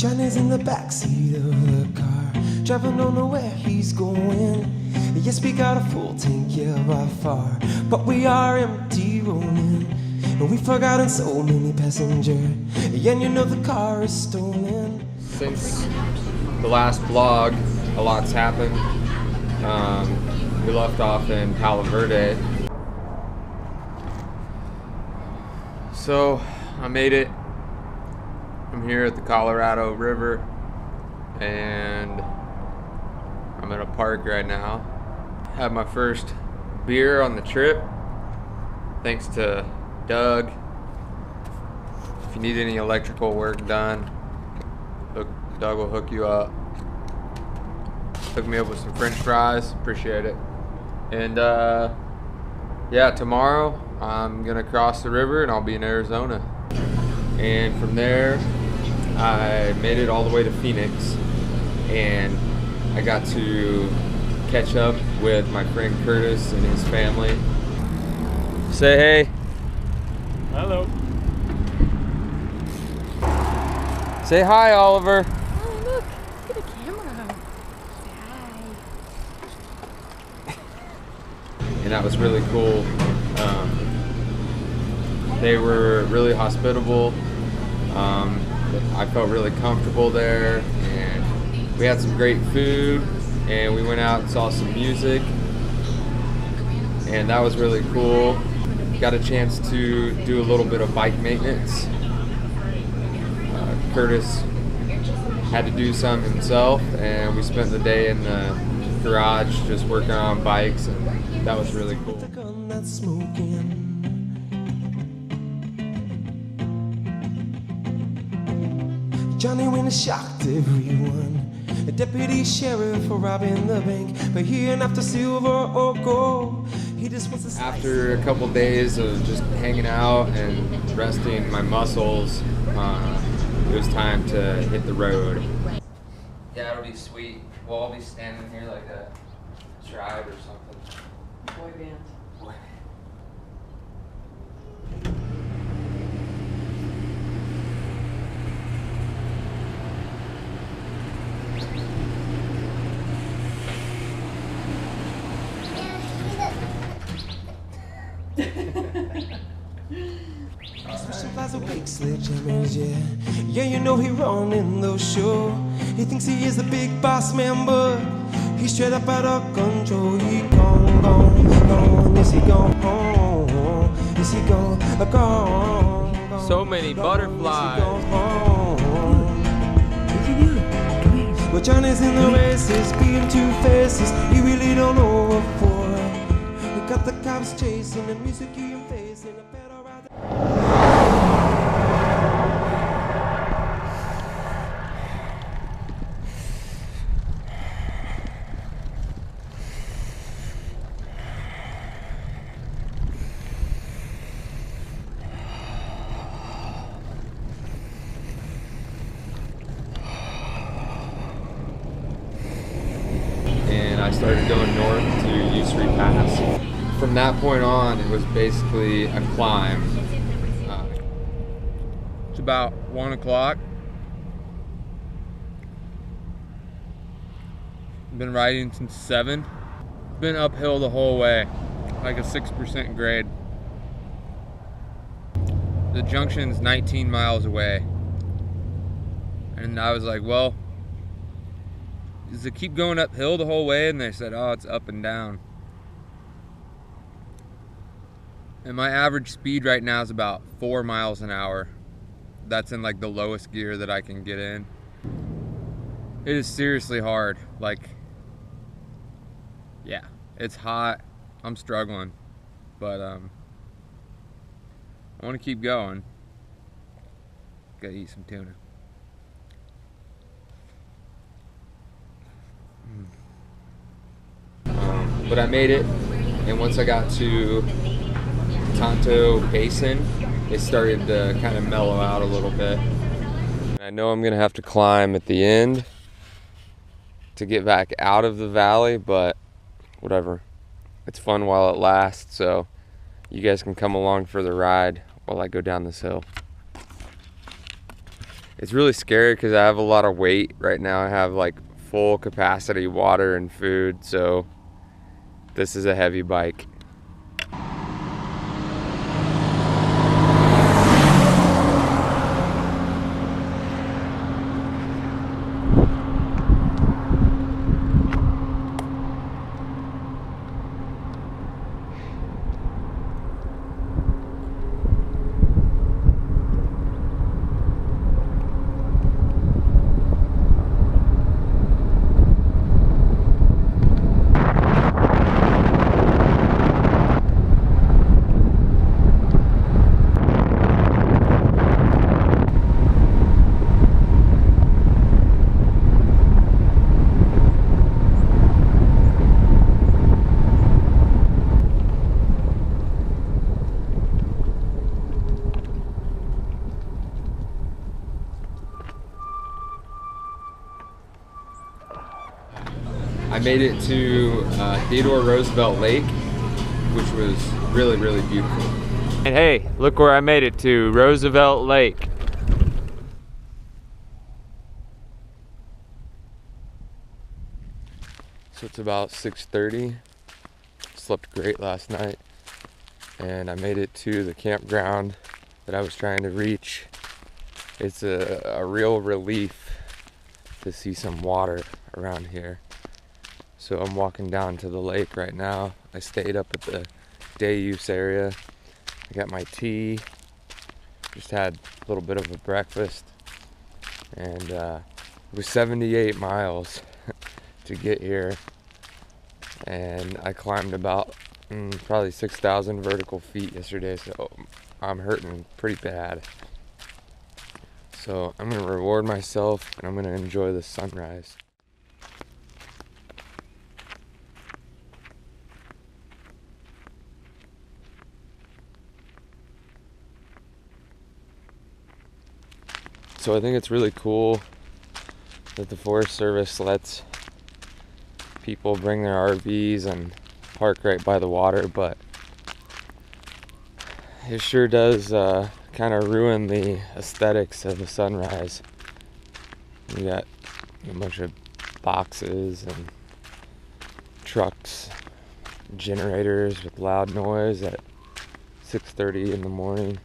Johnny's in the backseat of the car, driving, don't know where he's going. Yes, we got a full tank, yeah, by far, but we are empty rolling. And we've forgotten so many passengers, yeah, and you know the car is stolen. Since the last vlog, a lot's happened. We left off in Palo Verde. So I made it. I'm here at the Colorado River and I'm at a park right now. Had my first beer on the trip, thanks to Doug. If you need any electrical work done, Doug will hook you up. Hook me up with some French fries, appreciate it. And yeah, tomorrow I'm gonna cross the river and I'll be in Arizona. And from there, I made it all the way to Phoenix and I got to catch up with my friend Curtis and his family. Say hey. Hello. Say hi, Oliver. Oh, look at the camera. Hi. And that was really cool. They were really hospitable. I felt really comfortable there, and we had some great food, and we went out and saw some music, and that was really cool. Got a chance to do a little bit of bike maintenance. Curtis had to do some himself, and we spent the day in the garage just working on bikes, and that was really cool. Johnny went shocked everyone. A deputy sheriff for robbing the bank, but he ain't after silver or gold. He just wants to. After a couple days of just hanging out and resting my muscles, it was time to hit the road. Yeah, it'll be sweet. We'll all be standing here like a tribe or something. Boy band. Boy. Yeah, you know he running those shows. He thinks he is the big boss man, but he's straight up out of control. He gone, is he gone, is he gone, So many butterflies. Well, Johnny's in the races, being two faces. He really don't know what for. He got the cops chasing, the music he facing, a better ride. I started going north to U3 Pass. From that point on, it was basically a climb. It's about 1 o'clock. Been riding since 7. Been uphill the whole way, like a 6% grade. The junction's 19 miles away. And I was like, well, does it keep going uphill the whole way? And they said, oh, it's up and down. And my average speed right now is about 4 miles an hour. That's in like the lowest gear that I can get in. It is seriously hard. Like, yeah, it's hot. I'm struggling, but I want to keep going. Gotta eat some tuna. But I made it, and once I got to Tonto Basin, it started to kind of mellow out a little bit. I know I'm gonna have to climb at the end to get back out of the valley, but whatever. It's fun while it lasts, so you guys can come along for the ride while I go down this hill. It's really scary because I have a lot of weight right now. I have like full capacity water and food, so this is a heavy bike. I made it to Theodore Roosevelt Lake, which was really, really beautiful. And hey, look where I made it to, Roosevelt Lake. So it's about 6:30. Slept great last night, and I made it to the campground that I was trying to reach. It's a real relief to see some water around here. So I'm walking down to the lake right now. I stayed up at the day use area. I got my tea, just had a little bit of a breakfast, and it was 78 miles to get here, and I climbed about probably 6,000 vertical feet yesterday, so I'm hurting pretty bad. So I'm gonna reward myself and I'm gonna enjoy the sunrise. So I think it's really cool that the Forest Service lets people bring their RVs and park right by the water, but it sure does kind of ruin the aesthetics of the sunrise. You got a bunch of boxes and trucks, generators with loud noise at 6:30 in the morning.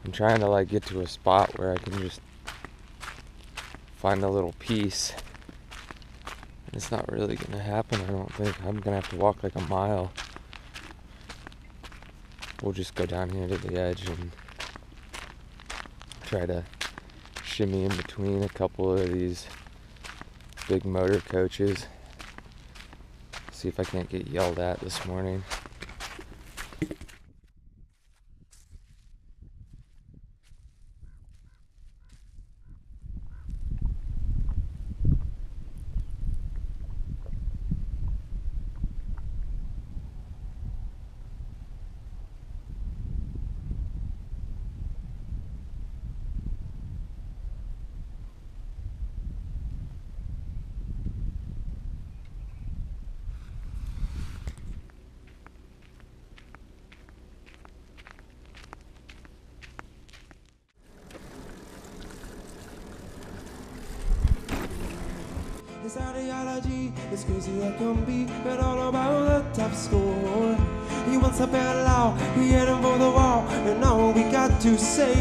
I'm trying to like get to a spot where I can just find a little peace. It's not really gonna happen, I don't think. I'm gonna have to walk like a mile. We'll just go down here to the edge and try to shimmy in between a couple of these big motor coaches. See if I can't get yelled at this morning. His ideology is crazy as can be, but all about the top score. He wants a bad law, he heading for the wall, and all we got to say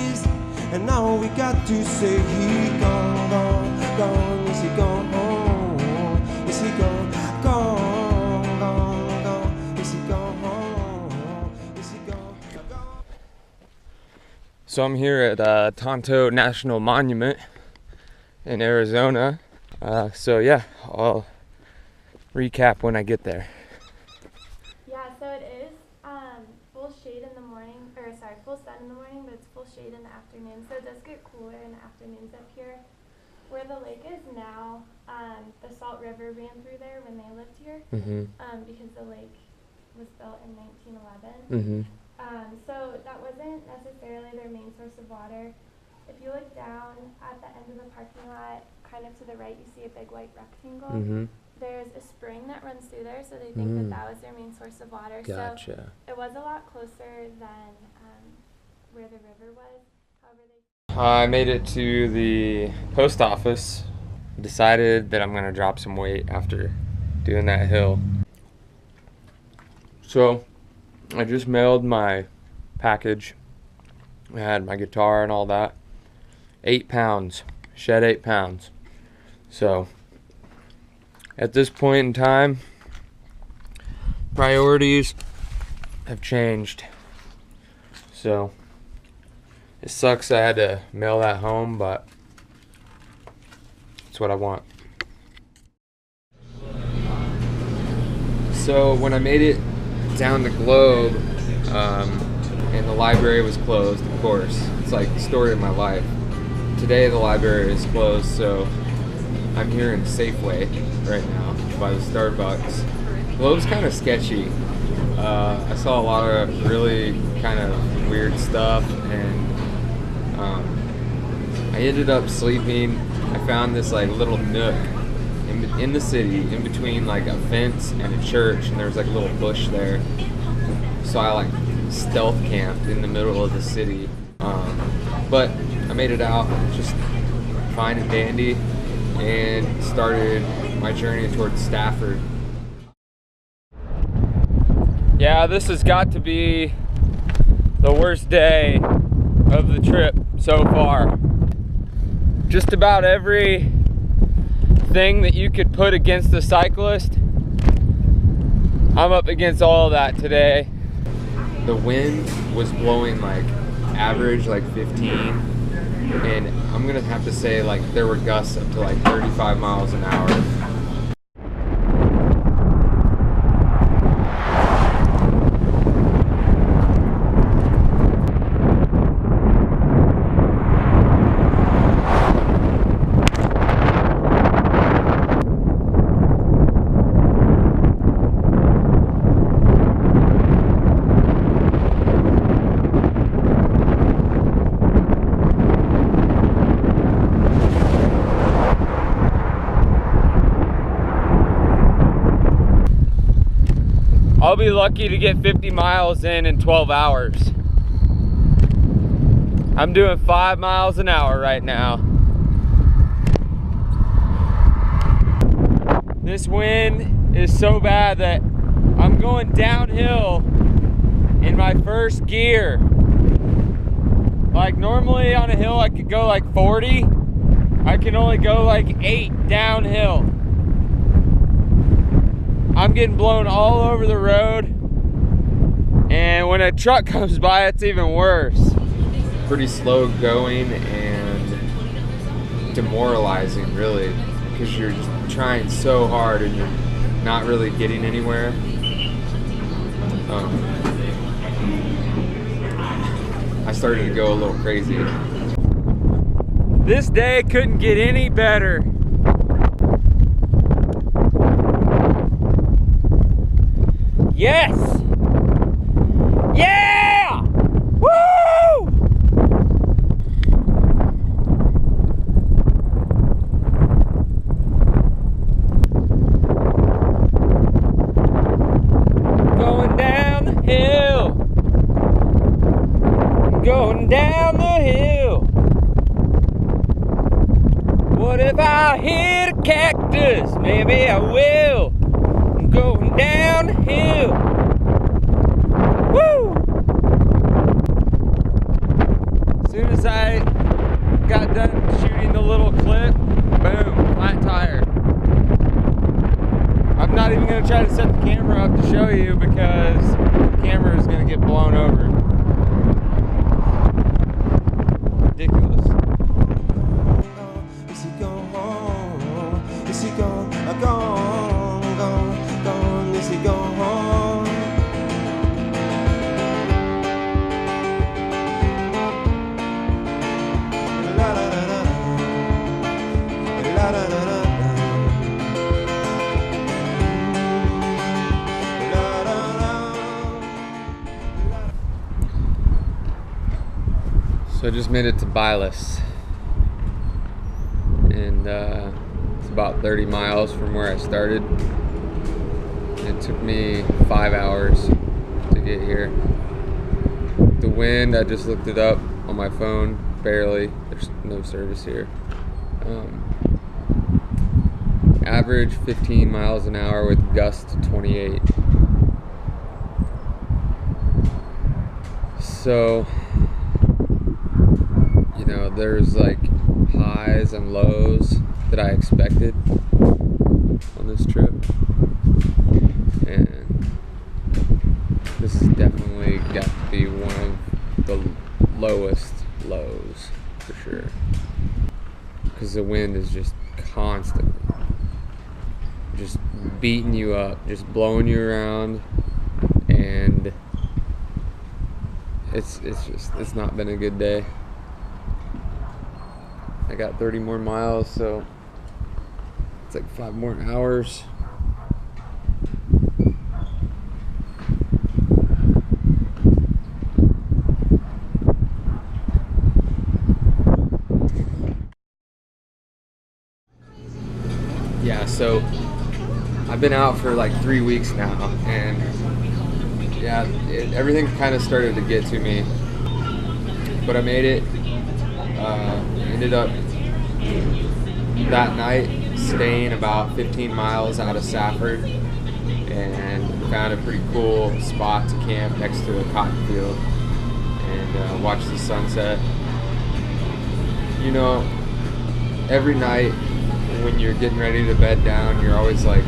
is, and all we got to say, he gone, gone, gone, is he gone home? Is he gone, gone, gone, gone, is he gone home? Is he gone, gone? So I'm here at Tonto National Monument in Arizona. So yeah, I'll recap when I get there. Yeah, so it is full shade in the morning, or sorry, full sun in the morning, but it's full shade in the afternoon. So it does get cooler in the afternoons up here. Where the lake is now, the Salt River ran through there when they lived here, because the lake was built in 1911. So that wasn't necessarily their main source of water. If you look down at the end of the parking lot, kind of to the right, you see a big white rectangle. There's a spring that runs through there, so they think that that was their main source of water. Gotcha. So it was a lot closer than where the river was. However, they I made it to the post office. Decided that I'm gonna drop some weight after doing that hill. So I just mailed my package. I had my guitar and all that. 8 pounds, shed 8 pounds. So at this point in time, priorities have changed. So it sucks I had to mail that home, but it's what I want. So when I made it down the Globe, and the library was closed, of course. It's like the story of my life. Today the library is closed, so I'm here in Safeway right now by the Starbucks. Globe's kind of sketchy. I saw a lot of really kind of weird stuff, and I ended up sleeping. I found this like little nook in the city, in between like a fence and a church, and there was like a little bush there. So I like stealth camped in the middle of the city, but I made it out just fine and dandy, and started my journey towards Stafford. Yeah, this has got to be the worst day of the trip so far. Just about every thing that you could put against the cyclist, I'm up against all of that today. The wind was blowing like average like 15, and I'm gonna have to say like there were gusts up to like 35 miles an hour. I'll be lucky to get 50 miles in 12 hours. I'm doing 5 miles an hour right now. This wind is so bad that I'm going downhill in my first gear. Like normally on a hill I could go like 40. I can only go like 8 downhill. I'm getting blown all over the road, and when a truck comes by, it's even worse. Pretty slow going and demoralizing, really, because you're just trying so hard and you're not really getting anywhere. I started to go a little crazy. This day couldn't get any better. Yes! Yeah! Woo! Going down the hill. Going down the hill. What if I hit a cactus? Maybe I will. Going downhill. Woo! As soon as I got done shooting the little clip, boom, flat tire. I'm not even going to try to set the camera up to show you because the camera is going to get blown over. Ridiculous. Is he gone? Is he gone? Gone. Is he gone? La la la la. La la la la. La la la. So I just made it to Bylas, and it's about 30 miles from where I started. It took me 5 hours to get here. The wind, I just looked it up on my phone, barely. There's no service here. Average 15 miles an hour with gust to 28. So, you know, there's like highs and lows that I expected on this trip, and this has definitely got to be one of the lowest lows for sure, because the wind is just constantly just beating you up, just blowing you around, and it's not been a good day. I got 30 more miles, so it's like 5 more hours. Yeah, so I've been out for like 3 weeks now, and yeah, everything kind of started to get to me, but I made it. Ended up that night staying about 15 miles out of Safford, and found a pretty cool spot to camp next to a cotton field and watch the sunset. You know, every night when you're getting ready to bed down, you're always like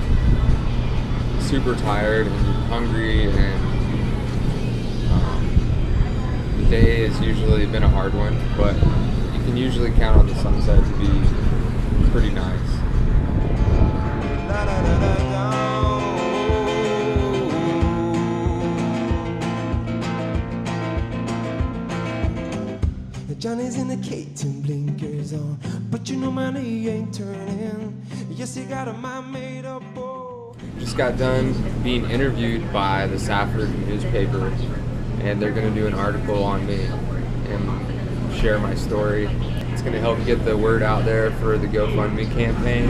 super tired and you're hungry, and the day has usually been a hard one, but you can usually count on the sunset to be pretty nice. Johnny's in the K-turn, blinkers on, but you know money ain't turning. Yes, he got a mind made up. Just got done being interviewed by the Safford newspaper, and they're going to do an article on me and share my story. It's going to help get the word out there for the GoFundMe campaign,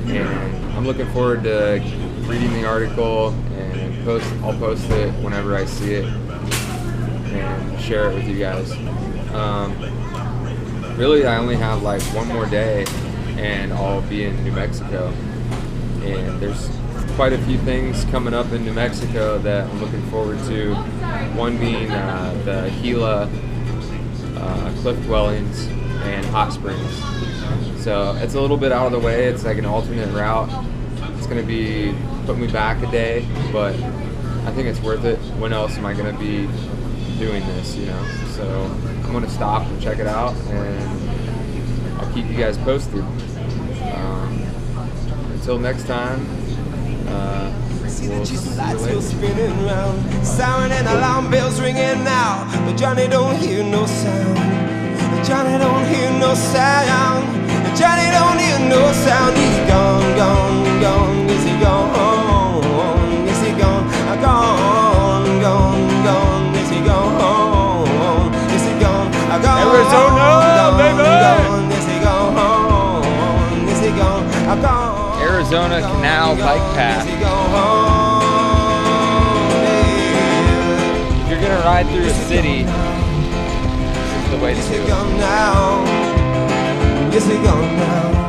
and I'm looking forward to reading the article, and I'll post it whenever I see it and share it with you guys. Really, I only have like one more day and I'll be in New Mexico, and there's quite a few things coming up in New Mexico that I'm looking forward to. One being the Gila cliff dwellings and hot springs. So it's a little bit out of the way. It's like an alternate route. It's going to be put me back a day, but I think it's worth it. When else am I going to be doing this, you know? So I'm going to stop and check it out, and I'll keep you guys posted. Until next time, See the we'll cheese see you lights later. still spinning round, siren and alarm bells ringing now, but Johnny don't hear no sound. Johnny don't hear no sound. Johnny don't hear no sound. He's gone, gone, gone. Is he gone? Is he gone? Gone, gone, gone. Is he gone? Is he gone? Gone. Arizona, baby! Gone. Is he gone? Is he gone? Gone. Arizona Canal Bike Path. Is he gone? Yeah. If you're gonna ride through a city, this is the way to Is do he it. gone now? Is he gone now?